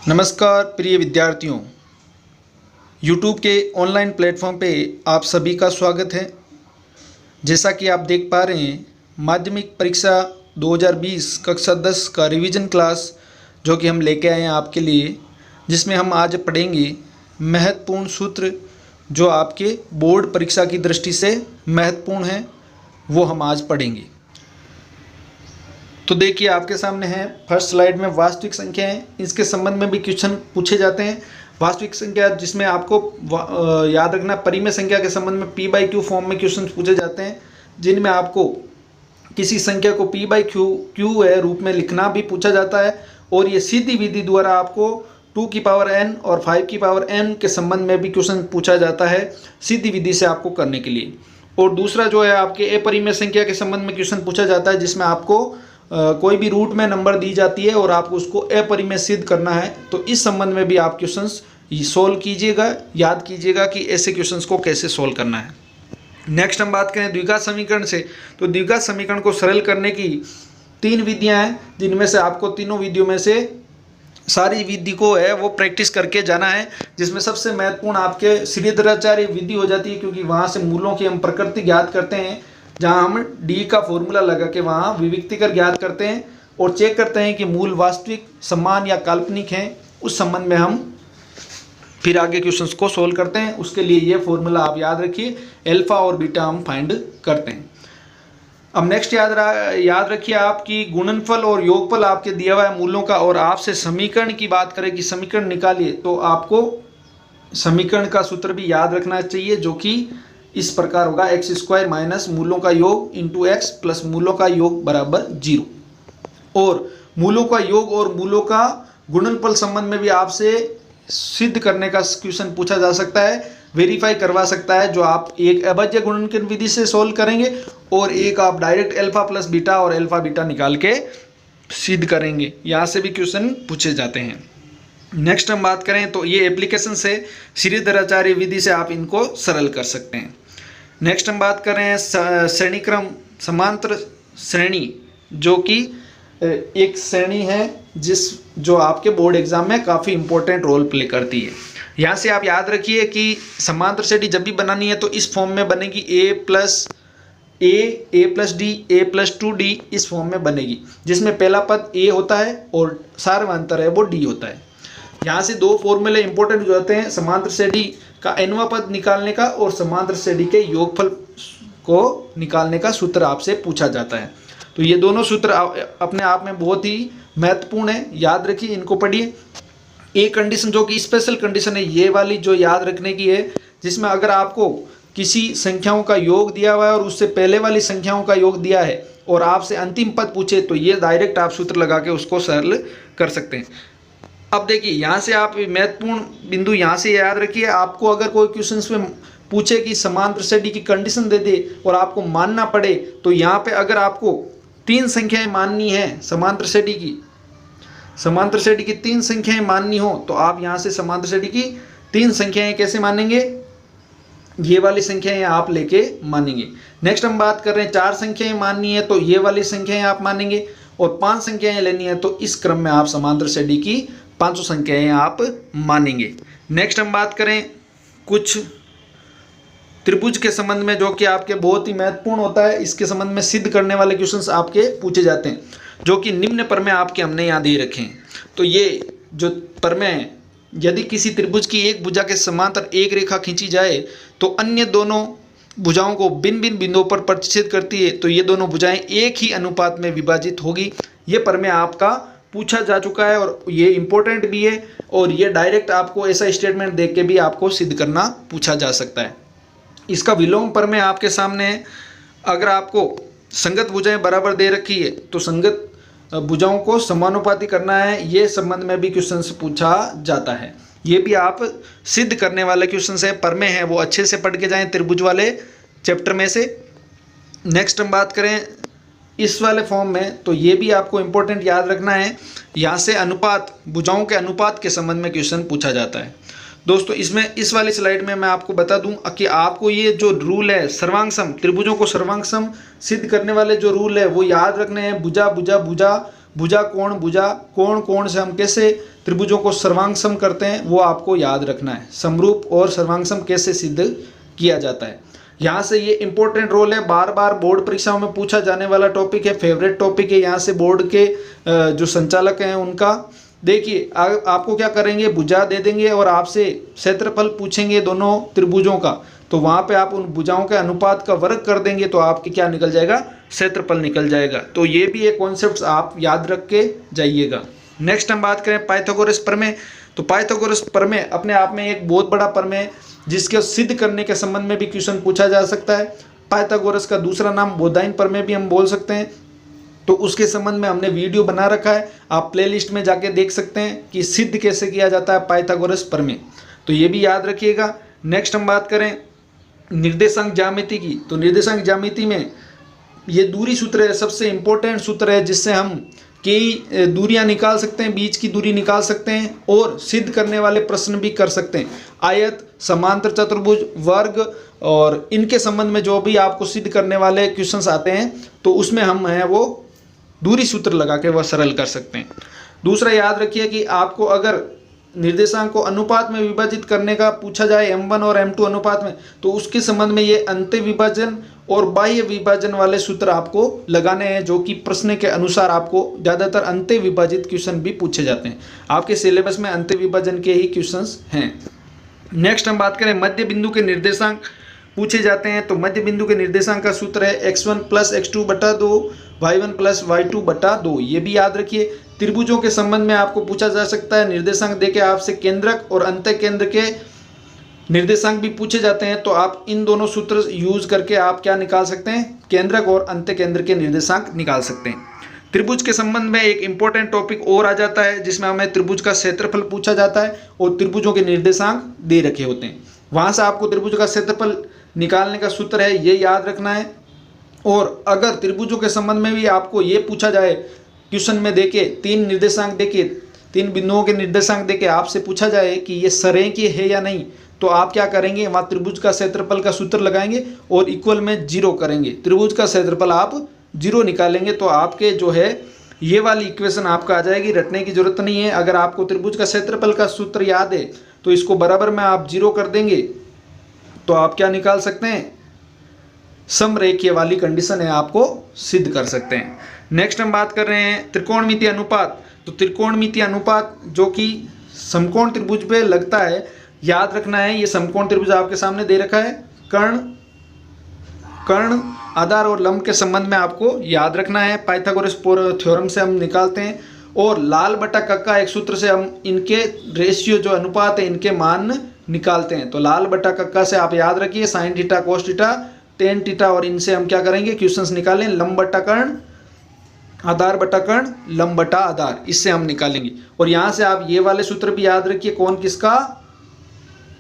नमस्कार प्रिय विद्यार्थियों, YouTube के ऑनलाइन प्लेटफॉर्म पे आप सभी का स्वागत है। जैसा कि आप देख पा रहे हैं, माध्यमिक परीक्षा 2020 कक्षा 10 का रिवीजन क्लास जो कि हम लेके आए हैं आपके लिए, जिसमें हम आज पढ़ेंगे महत्वपूर्ण सूत्र जो आपके बोर्ड परीक्षा की दृष्टि से महत्वपूर्ण हैं, वो हम आज पढ़ेंगे। तो देखिए, आपके सामने है फर्स्ट स्लाइड में वास्तविक संख्या है। इसके संबंध में भी क्वेश्चन पूछे जाते हैं। वास्तविक संख्या जिसमें आपको याद रखना, परिमेय संख्या के संबंध में P/Q फॉर्म में क्वेश्चन पूछे जाते हैं, जिनमें आपको किसी संख्या को P/Q है रूप में लिखना भी पूछा जाता है। और ये सीधी विधि द्वारा आपको 2 की पावर n और 5 की पावर n के संबंध में भी क्वेश्चन पूछा जाता है, सीधी विधि से आपको करने के लिए। और दूसरा जो है, आपके अपरिमेय संख्या के संबंध में क्वेश्चन पूछा जाता है, जिसमें आपको कोई भी रूट में नंबर दी जाती है और आपको उसको अपरिमेय सिद्ध करना है। तो इस संबंध में भी आप क्वेश्चंस सोल्व कीजिएगा, याद कीजिएगा कि ऐसे क्वेश्चंस को कैसे सोल्व करना है। नेक्स्ट हम बात करें द्विघात समीकरण से, तो द्विघात समीकरण को सरल करने की 3 विधियां हैं, जिनमें से आपको तीनों विधियों में से सारी विधि को है वो प्रैक्टिस करके जाना है। जिसमें सबसे महत्वपूर्ण आपके श्रीधराचार्य विधि हो जाती है, क्योंकि वहाँ से मूलों की हम प्रकृति ज्ञात करते हैं, जहाँ हम डी का फॉर्मूला लगा के वहाँ विविक्ति कर ज्ञात करते हैं और चेक करते हैं कि मूल वास्तविक, समान या काल्पनिक हैं। उस संबंध में हम फिर आगे क्वेश्चंस को सोल्व करते हैं। उसके लिए ये फॉर्मूला आप याद रखिए, अल्फा और बीटा हम फाइंड करते हैं। अब नेक्स्ट याद रखिए, आपकी गुणनफल और योगफल आपके दिया हुआ है मूलों का, और आपसे समीकरण की बात करें कि समीकरण निकालिए, तो आपको समीकरण का सूत्र भी याद रखना चाहिए, जो कि इस प्रकार होगा, x² माइनस मूलों का योग इंटू x प्लस मूलों का योग बराबर 0। और मूलों का योग और मूलों का गुणनफल संबंध में भी आपसे सिद्ध करने का क्वेश्चन पूछा जा सकता है, वेरीफाई करवा सकता है, जो आप एक अभाज्य गुणनखंड विधि से सोल्व करेंगे और एक आप डायरेक्ट अल्फा प्लस बीटा और अल्फा बीटा निकाल के सिद्ध करेंगे। यहाँ से भी क्वेश्चन पूछे जाते हैं। नेक्स्ट हम बात करें तो ये एप्लीकेशन से श्रीधराचार्य विधि से आप इनको सरल कर सकते हैं। नेक्स्ट हम बात कर रहे हैं श्रेणीक्रम समांतर श्रेणी, जो कि एक श्रेणी है जो आपके बोर्ड एग्जाम में काफ़ी इंपॉर्टेंट रोल प्ले करती है। यहाँ से आप याद रखिए कि समांतर श्रेणी जब भी बनानी है तो इस फॉर्म में बनेगी, a plus d a plus 2d इस फॉर्म में बनेगी, जिसमें पहला पद a होता है और सार्वंतर है वो d होता है। यहाँ से 2 फॉर्मूले इंपॉर्टेंट हो जाते हैं, समांतर श्रेणी का nवां पद निकालने का और समांतर श्रेणी के योगफल को निकालने का सूत्र आपसे पूछा जाता है। तो ये दोनों सूत्र अपने आप में बहुत ही महत्वपूर्ण है, याद रखिए, इनको पढ़िए। एक कंडीशन जो कि स्पेशल कंडीशन है, ये वाली जो याद रखने की है, जिसमें अगर आपको किसी संख्याओं का योग दिया हुआ है और उससे पहले वाली संख्याओं का योग दिया है और आपसे अंतिम पद पूछे, तो ये डायरेक्ट आप सूत्र लगा के उसको सरल कर सकते हैं। अब देखिए, यहाँ से आप महत्वपूर्ण बिंदु यहाँ से याद रखिए, आपको अगर कोई क्वेश्चन में पूछे कि समांतर श्रेणी की कंडीशन दे दे और आपको मानना पड़े, तो यहाँ पे अगर आपको 3 संख्याएं माननी है, समांतर श्रेणी की 3 संख्याएं माननी हो, तो आप यहाँ से समांतर श्रेणी की 3 संख्याएं कैसे मानेंगे, ये वाली संख्याएं आप लेके मानेंगे। नेक्स्ट हम बात कर रहे हैं 4 संख्याएं माननी है, तो ये वाली संख्याएं आप मानेंगे, और 5 संख्याएं लेनी है तो इस क्रम में आप समांतर श्रेणी की 5 संख्याएं आप मानेंगे। नेक्स्ट हम बात करें कुछ त्रिभुज के संबंध में, जो कि आपके बहुत ही महत्वपूर्ण होता है। इसके संबंध में सिद्ध करने वाले क्वेश्चंस आपके पूछे जाते हैं, जो कि निम्न प्रमेय आपके हमने यहाँ दे रखे हैं। तो ये जो प्रमेय, यदि किसी त्रिभुज की एक भुजा के समांतर एक रेखा खींची जाए तो अन्य दोनों भुजाओं को भिन्न भिन्न बिंदुओं पर प्रतिच्छेद करती है, तो ये दोनों भुजाएं एक ही अनुपात में विभाजित होगी। ये प्रमेय आपका पूछा जा चुका है और ये इंपॉर्टेंट भी है, और ये डायरेक्ट आपको ऐसा स्टेटमेंट देख के भी आपको सिद्ध करना पूछा जा सकता है। इसका विलोम प्रमेय आपके सामने है। अगर आपको संगत भुजाएं बराबर दे रखी है तो संगत भुजाओं को समानुपाती करना है, ये संबंध में भी क्वेश्चन से पूछा जाता है। ये भी आप सिद्ध करने वाले क्वेश्चन है, प्रमेय है, वो अच्छे से पढ़ के जाएं त्रिभुज वाले चैप्टर में से। नेक्स्ट हम बात करें इस वाले फॉर्म में, तो ये भी आपको इंपॉर्टेंट याद रखना है। यहाँ से अनुपात, भुजाओं के अनुपात के संबंध में क्वेश्चन पूछा जाता है। दोस्तों, इसमें इस वाली स्लाइड में मैं आपको बता दूं कि आपको ये जो रूल है, सर्वांग सम, त्रिभुजों को सर्वांग सम सिद्ध करने वाले जो रूल है वो याद रखने हैं। भुजा भुजा भुजा भुजा कोण कोण से हम कैसे त्रिभुजों को सर्वांग सम करते हैं वो आपको याद रखना है। समरूप और सर्वांग सम कैसे सिद्ध किया जाता है। यहाँ से ये इंपॉर्टेंट रोल है, बार बार बोर्ड परीक्षाओं में पूछा जाने वाला टॉपिक है, फेवरेट टॉपिक है यहाँ से बोर्ड के जो संचालक हैं उनका। देखिए आपको क्या करेंगे, भुजा दे देंगे और आपसे क्षेत्रफल पूछेंगे दोनों त्रिभुजों का, तो वहाँ पे आप उन भुजाओं के अनुपात का वर्ग कर देंगे तो आपके क्या निकल जाएगा, क्षेत्रफल निकल जाएगा। तो ये भी एक कॉन्सेप्ट आप याद रख के जाइएगा। नेक्स्ट हम बात करें पाइथागोरस प्रमेय। तो पाइथागोरस प्रमेय अपने आप में एक बहुत बड़ा प्रमेय जिसके सिद्ध करने के संबंध में भी क्वेश्चन पूछा जा सकता है। पाइथागोरस का दूसरा नाम बोधायन प्रमेय भी हम बोल सकते हैं। तो उसके संबंध में हमने वीडियो बना रखा है, आप प्लेलिस्ट में जाके देख सकते हैं कि सिद्ध कैसे किया जाता है पाइथागोरस प्रमेय। तो ये भी याद रखिएगा। नेक्स्ट हम बात करें निर्देशांक ज्यामिति की। तो निर्देशांक ज्यामिति में ये दूरी सूत्र है, सबसे इंपॉर्टेंट सूत्र है जिससे हम कई दूरियां निकाल सकते हैं, बीच की दूरी निकाल सकते हैं और सिद्ध करने वाले प्रश्न भी कर सकते हैं। आयत, समांतर चतुर्भुज, वर्ग और इनके संबंध में जो भी आपको सिद्ध करने वाले क्वेश्चंस आते हैं तो उसमें हम है वो दूरी सूत्र लगा के वह सरल कर सकते हैं। दूसरा याद रखिए कि आपको अगर निर्देशांक को अनुपात में विभाजित करने का पूछा जाए m1 और m2 अनुपात में, तो उसके संबंध में ये अंत्य विभाजन और बाह्य विभाजन वाले सूत्र आपको लगाने हैं, जो कि प्रश्न के अनुसार आपको ज़्यादातर अंत्य विभाजित क्वेश्चन भी पूछे जाते हैं। आपके सिलेबस में अंत्य विभाजन के ही क्वेश्चंस हैं। नेक्स्ट हम बात करें मध्य बिंदु के निर्देशांक पूछे जाते हैं। तो मध्य बिंदु के निर्देशांक का सूत्र है x1 + x2 बटा 2 y1 + y2 बटा 2। ये भी याद रखिए। त्रिभुजों के संबंध में आपको पूछा जा सकता है, निर्देशांक देके आपसे केंद्रक और अंतः केंद्र के निर्देशांक भी पूछे जाते हैं। तो आप इन दोनों सूत्र यूज करके आप क्या निकाल सकते हैं, केंद्रक और अंतः केंद्र के निर्देशांक निकाल सकते हैं। त्रिभुज के संबंध में एक इंपॉर्टेंट टॉपिक और आ जाता है जिसमें हमें त्रिभुज का क्षेत्रफल पूछा जाता है और त्रिभुजों के निर्देशांक दे रखे होते हैं। वहां से आपको त्रिभुज का क्षेत्रफल निकालने का सूत्र है, ये याद रखना है। और अगर त्रिभुजों के संबंध में भी आपको ये पूछा जाए, क्वेश्चन में देके तीन निर्देशांक देके, तीन बिंदुओं के निर्देशांक देके आपसे पूछा जाए कि ये सरेखीय है या नहीं, तो आप क्या करेंगे, वहाँ त्रिभुज का क्षेत्रफल का सूत्र लगाएंगे और इक्वल में 0 करेंगे। त्रिभुज का क्षेत्रफल आप 0 निकालेंगे तो आपके जो है ये वाली इक्वेशन आपका आ जाएगी, रटने की जरूरत नहीं है। अगर आपको त्रिभुज का क्षेत्रफल का सूत्र याद है तो इसको बराबर में आप 0 कर देंगे तो आप क्या निकाल सकते हैं, समरेखीय वाली कंडीशन है, आपको सिद्ध कर सकते हैं। नेक्स्ट हम बात कर रहे हैं त्रिकोणमितीय अनुपात। तो त्रिकोणमितीय अनुपात जो कि समकोण त्रिभुज पे लगता है, याद रखना है। ये समकोण त्रिभुज आपके सामने दे रखा है, कर्ण, आधार और लंब के संबंध में आपको याद रखना है। पाइथागोरस थ्योरम से हम निकालते हैं और लाल बटा कक्का एक सूत्र से हम इनके रेशियो जो अनुपात है इनके मान निकालते हैं। तो लाल बटा कक्का से आप याद रखिए sine theta, cos theta, tan theta और इनसे हम क्या करेंगे, क्वेश्चंस निकालें। लंब बटा कर्ण, आधार बटा कर्ण, लंब बटा आधार, इससे हम निकालेंगे। और यहाँ से आप ये वाले सूत्र भी याद रखिए, कौन किसका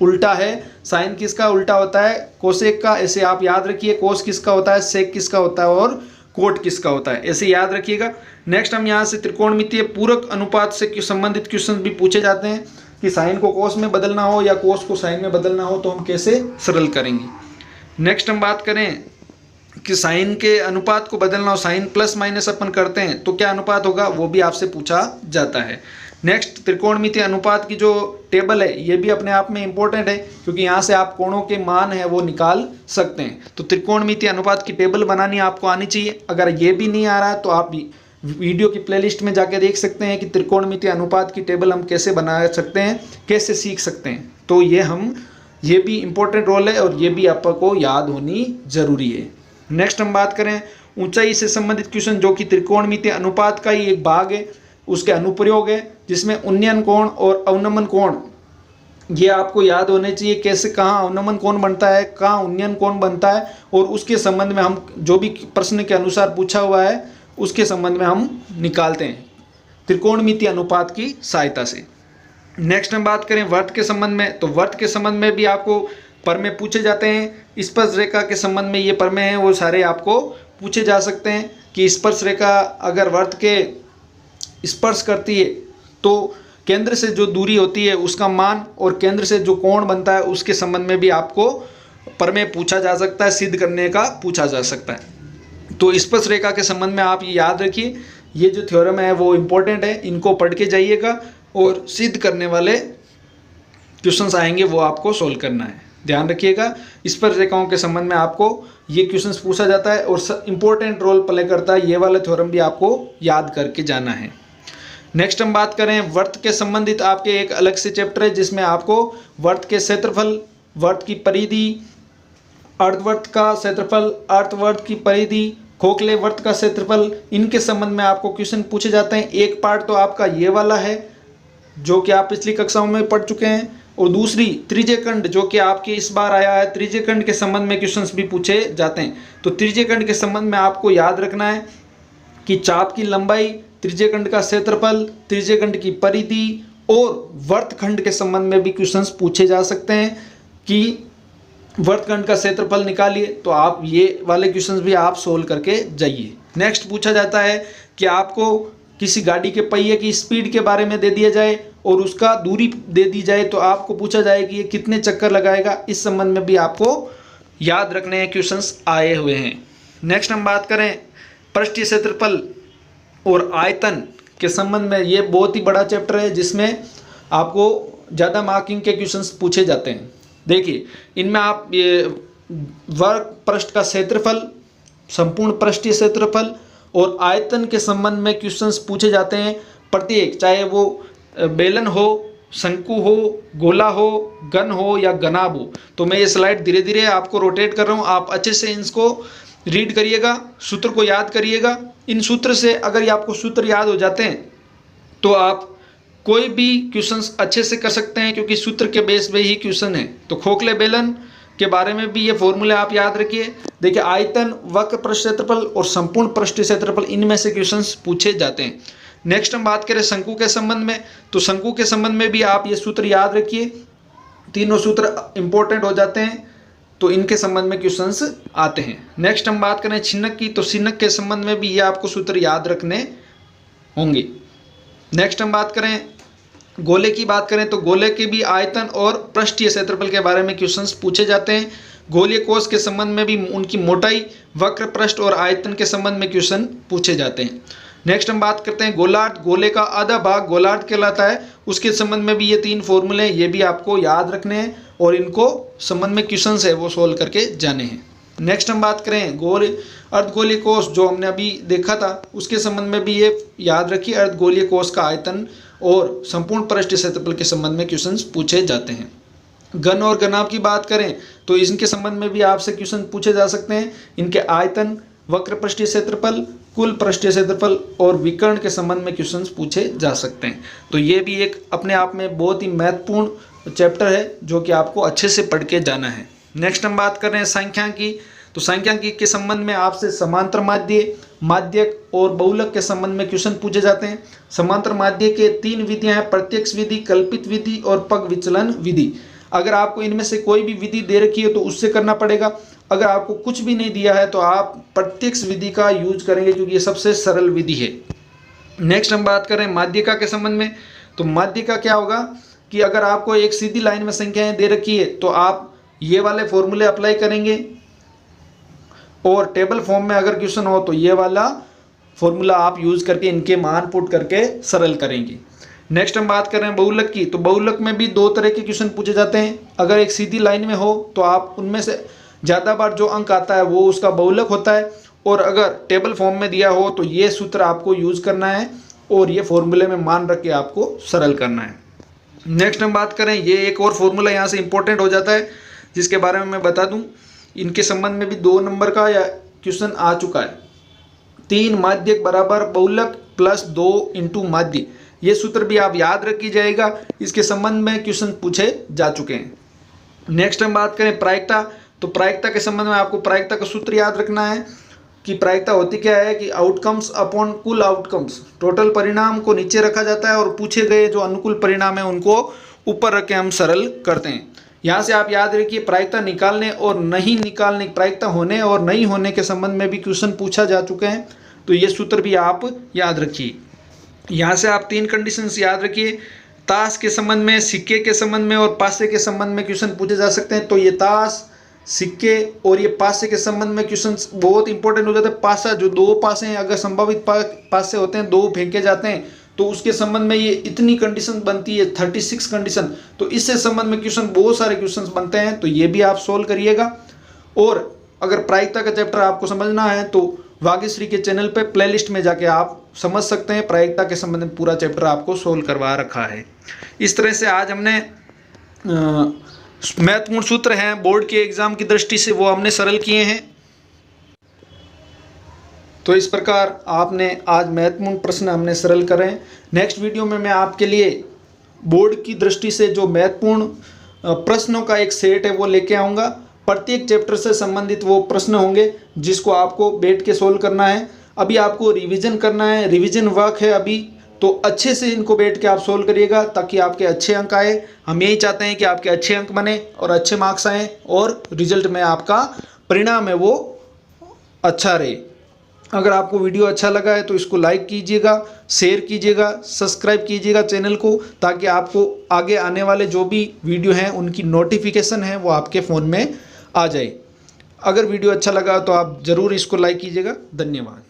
उल्टा है, साइन किसका उल्टा होता है, कोसेक का, ऐसे आप याद रखिए। कोस किसका होता है, सेक किसका होता है और कोट किसका होता है, ऐसे याद रखिएगा। नेक्स्ट हम यहाँ से त्रिकोणमितीय पूरक अनुपात से संबंधित क्वेश्चन भी पूछे जाते हैं कि साइन को कोस में बदलना हो या कोस को साइन में बदलना हो तो हम कैसे सरल करेंगे। नेक्स्ट हम बात करें कि साइन के अनुपात को बदलना हो, साइन प्लस माइनस अपन करते हैं तो क्या अनुपात होगा, वो भी आपसे पूछा जाता है। नेक्स्ट त्रिकोणमितीय अनुपात की जो टेबल है ये भी अपने आप में इंपॉर्टेंट है, क्योंकि यहाँ से आप कोणों के मान है वो निकाल सकते हैं। तो त्रिकोणमितीय अनुपात की टेबल बनानी आपको आनी चाहिए। अगर ये भी नहीं आ रहा है तो आप वीडियो की प्लेलिस्ट में जाके देख सकते हैं कि त्रिकोणमितीय अनुपात की टेबल हम कैसे बना सकते हैं, कैसे सीख सकते हैं। तो ये भी इंपॉर्टेंट रोल है और ये भी आपको याद होनी जरूरी है। नेक्स्ट हम बात करें ऊंचाई से संबंधित क्वेश्चन, जो कि त्रिकोणमितीय अनुपात का ही एक भाग है, उसके अनुप्रयोग है, जिसमें उन्नयन कोण और अवनमन कोण ये आपको याद होने चाहिए। कैसे, कहाँ अवनमन कोण बनता है, कहाँ उन्नयन कोण बनता है, और उसके संबंध में हम जो भी प्रश्न के अनुसार पूछा हुआ है उसके संबंध में हम निकालते हैं त्रिकोणमितीय अनुपात की सहायता से। नेक्स्ट हम बात करें वर्त के संबंध में। तो वर्त के संबंध में भी आपको प्रमेय पूछे जाते हैं। स्पर्श रेखा के संबंध में ये प्रमेय हैं वो सारे आपको पूछे जा सकते हैं कि स्पर्श रेखा अगर वर्त के स्पर्श करती है तो केंद्र से जो दूरी होती है उसका मान और केंद्र से जो कोण बनता है उसके संबंध में भी आपको प्रमेय पूछा जा सकता है, सिद्ध करने का पूछा जा सकता है। तो स्पर्श रेखा के संबंध में आप ये याद रखिए ये जो थ्योरम है वो इम्पोर्टेंट है, इनको पढ़ के जाइएगा और सिद्ध करने वाले क्वेश्चंस आएंगे वो आपको सोल्व करना है। ध्यान रखिएगा, स्पर्शरेखाओं के संबंध में आपको ये क्वेश्चंस पूछा जाता है और इंपॉर्टेंट रोल प्ले करता है, ये वाला थ्योरम भी आपको याद करके जाना है। नेक्स्ट हम बात करें वर्त के संबंधित, आपके एक अलग से चैप्टर है जिसमें आपको वर्त के क्षेत्रफल, वर्त की परिधि, अर्धवर्त का क्षेत्रफल, अर्धवर्त की परिधि, खोखले वर्त का क्षेत्रफल, इनके संबंध में आपको क्वेश्चन पूछे जाते हैं। एक पार्ट तो आपका ये वाला है जो कि आप पिछली कक्षाओं में पढ़ चुके हैं, और दूसरी त्रिज्यखंड जो कि आपके इस बार आया है, त्रिज्यखंड के संबंध में क्वेश्चंस भी पूछे जाते हैं। तो त्रिज्यखंड के संबंध में आपको याद रखना है कि चाप की लंबाई, त्रिज्यखंड का क्षेत्रफल, त्रिज्यखंड की परिधि और वर्तखंड के संबंध में भी क्वेश्चंस पूछे जा सकते हैं कि वर्तखंड का क्षेत्रफल निकालिए। तो आप ये वाले क्वेश्चंस भी आप सोल्व करके जाइए। नेक्स्ट पूछा जाता है कि आपको किसी गाड़ी के पहिए की स्पीड के बारे में दे दिया जाए और उसका दूरी दे दी जाए, तो आपको पूछा जाए कि ये कितने चक्कर लगाएगा। इस संबंध में भी आपको याद रखने क्वेश्चंस आए हुए हैं। नेक्स्ट हम बात करें पृष्ठीय क्षेत्रफल और आयतन के संबंध में, ये बहुत ही बड़ा चैप्टर है जिसमें आपको ज़्यादा मार्किंग के क्वेश्चंस पूछे जाते हैं। देखिए, इनमें आप ये वर्ग पृष्ठ का क्षेत्रफल, संपूर्ण पृष्ठीय क्षेत्रफल और आयतन के संबंध में क्वेश्चंस पूछे जाते हैं प्रत्येक, चाहे वो बेलन हो, शंकु हो, गोला हो, घन हो या घनाभ हो। तो मैं ये स्लाइड धीरे धीरे आपको रोटेट कर रहा हूँ, आप अच्छे से इसको रीड करिएगा, सूत्र को याद करिएगा। इन सूत्र से अगर ये आपको सूत्र याद हो जाते हैं तो आप कोई भी क्वेश्चंस अच्छे से कर सकते हैं, क्योंकि सूत्र के बेस पे ही क्वेश्चन है। तो खोखले बेलन के बारे में भी ये फॉर्मूले आप याद रखिए। देखिए, आयतन, वक्र पृष्ठ क्षेत्रफल और संपूर्ण पृष्ठीय क्षेत्रफल, इनमें से क्वेश्चंस पूछे जाते हैं। नेक्स्ट हम बात करें शंकु के संबंध में, तो शंकु के संबंध में भी आप ये सूत्र याद रखिए, तीनों सूत्र इंपॉर्टेंट हो जाते हैं, तो इनके संबंध में क्वेश्चंस आते हैं। नेक्स्ट हम बात करें छिन्नक की, तो छिन्नक के संबंध में भी ये आपको सूत्र याद रखने होंगे। नेक्स्ट हम बात करें गोले की बात करें, तो गोले के भी आयतन और पृष्ठीय क्षेत्रफल के बारे में क्वेश्चंस पूछे जाते हैं। गोलीय कोश के संबंध में भी उनकी मोटाई, वक्र पृष्ठ और आयतन के संबंध में क्वेश्चन पूछे जाते हैं। नेक्स्ट हम बात करते हैं गोलार्ध, गोले का आधा भाग गोलार्ध कहलाता है, उसके संबंध में भी ये तीन फॉर्मूले ये भी आपको याद रखने हैं और इनको संबंध में क्वेश्चंस है वो सोल्व करके जाने हैं। नेक्स्ट हम बात करें अर्धगोलीय कोश, जो हमने अभी देखा था, उसके संबंध में भी ये याद रखिए, अर्धगोलीय कोश का आयतन और संपूर्ण पृष्ठीय क्षेत्रफल के संबंध में क्वेश्चंस पूछे जाते हैं। घन और घनाभ की बात करें तो इनके संबंध में भी आपसे क्वेश्चन पूछे जा सकते हैं। इनके आयतन, वक्र पृष्ठीय क्षेत्रफल, कुल पृष्ठीय क्षेत्रफल और विकर्ण के संबंध में क्वेश्चंस पूछे जा सकते हैं। तो ये भी एक अपने आप में बहुत ही महत्वपूर्ण चैप्टर है जो कि आपको अच्छे से पढ़ के जाना है। नेक्स्ट हम बात कर रहे हैं सांख्यिकी, तो सांख्यिकी के संबंध में आपसे समांतर माध्य, माध्यक और बहुलक के संबंध में क्वेश्चन पूछे जाते हैं। समांतर माध्य के तीन विधियां हैं, प्रत्यक्ष विधि, कल्पित विधि और पग विचलन विधि। अगर आपको इनमें से कोई भी विधि दे रखी है तो उससे करना पड़ेगा। अगर आपको कुछ भी नहीं दिया है तो आप प्रत्यक्ष विधि का यूज करेंगे, क्योंकि ये सबसे सरल विधि है। नेक्स्ट हम बात करें माध्यिका के संबंध में, तो माध्यिका क्या होगा कि अगर आपको एक सीधी लाइन में संख्याएं दे रखी है तो आप ये वाले फॉर्मूले अप्लाई करेंगे, और टेबल फॉर्म में अगर क्वेश्चन हो तो ये वाला फॉर्मूला आप यूज करके इनके मान पुट करके सरल करेंगे। नेक्स्ट हम बात कर रहे हैं बहुलक की, तो बहुलक में भी दो तरह के क्वेश्चन पूछे जाते हैं। अगर एक सीधी लाइन में हो तो आप उनमें से ज़्यादा बार जो अंक आता है वो उसका बहुलक होता है, और अगर टेबल फॉर्म में दिया हो तो ये सूत्र आपको यूज करना है और ये फॉर्मूले में मान रख के आपको सरल करना है। नेक्स्ट हम बात करें, ये एक और फॉर्मूला यहाँ से इंपॉर्टेंट हो जाता है जिसके बारे में मैं बता दूं। इनके संबंध में भी 2 नंबर का या क्वेश्चन आ चुका है। 3 माध्यक बराबर बहुलक प्लस 2 इंटू माध्य, ये सूत्र भी आप याद रखी जाएगा, इसके संबंध में क्वेश्चन पूछे जा चुके हैं। नेक्स्ट हम बात करें प्रायिकता, तो प्रायिकता के संबंध में आपको प्रायिकता का सूत्र याद रखना है कि प्रायिकता होती क्या है कि आउटकम्स अपॉन कुल आउटकम्स, टोटल परिणाम को नीचे रखा जाता है और पूछे गए जो अनुकूल परिणाम है उनको ऊपर रख के हम सरल करते हैं। यहाँ से आप याद रखिए प्रायिकता निकालने और नहीं निकालने, प्रायिकता होने और नहीं होने के संबंध में भी क्वेश्चन पूछा जा चुके हैं, तो ये सूत्र भी आप याद रखिए। यहाँ से आप 3 कंडीशंस याद रखिए, ताश के संबंध में, सिक्के के संबंध में और पासे के संबंध में क्वेश्चन पूछे जा सकते हैं। तो ये ताश, सिक्के और ये पासे के संबंध में क्वेश्चन बहुत इंपॉर्टेंट हो जाते हैं। पासा, जो दो पासे हैं, अगर संभावित पासे होते हैं, दो फेंके जाते हैं, तो उसके संबंध में ये इतनी कंडीशन बनती है, 36 कंडीशन। तो इससे संबंध में क्वेश्चन, बहुत सारे क्वेश्चन बनते हैं, तो ये भी आप सोल्व करिएगा। और अगर प्रायिकता का चैप्टर आपको समझना है तो भाग्यश्री के चैनल पे प्लेलिस्ट में जाके आप समझ सकते हैं। प्रायिकता के संबंध में पूरा चैप्टर आपको सोल्व करवा रखा है। इस तरह से आज हमने महत्वपूर्ण सूत्र हैं बोर्ड के एग्जाम की दृष्टि से, वो हमने सरल किए हैं। तो इस प्रकार आपने आज महत्वपूर्ण प्रश्न हमने सरल करे। नेक्स्ट वीडियो में मैं आपके लिए बोर्ड की दृष्टि से जो महत्वपूर्ण प्रश्नों का एक सेट है वो लेके आऊँगा। प्रत्येक चैप्टर से संबंधित वो प्रश्न होंगे जिसको आपको बैठ के सोल्व करना है। अभी आपको रिवीजन करना है, रिवीजन वर्क है अभी, तो अच्छे से इनको बैठ के आप सोल्व करिएगा ताकि आपके अच्छे अंक आए। हम यही चाहते हैं कि आपके अच्छे अंक बने और अच्छे मार्क्स आएँ और रिजल्ट में आपका परिणाम है वो अच्छा रहे। अगर आपको वीडियो अच्छा लगा है तो इसको लाइक कीजिएगा, शेयर कीजिएगा, सब्सक्राइब कीजिएगा चैनल को, ताकि आपको आगे आने वाले जो भी वीडियो हैं उनकी नोटिफिकेशन है वो आपके फ़ोन में आ जाए। अगर वीडियो अच्छा लगा तो आप ज़रूर इसको लाइक कीजिएगा। धन्यवाद।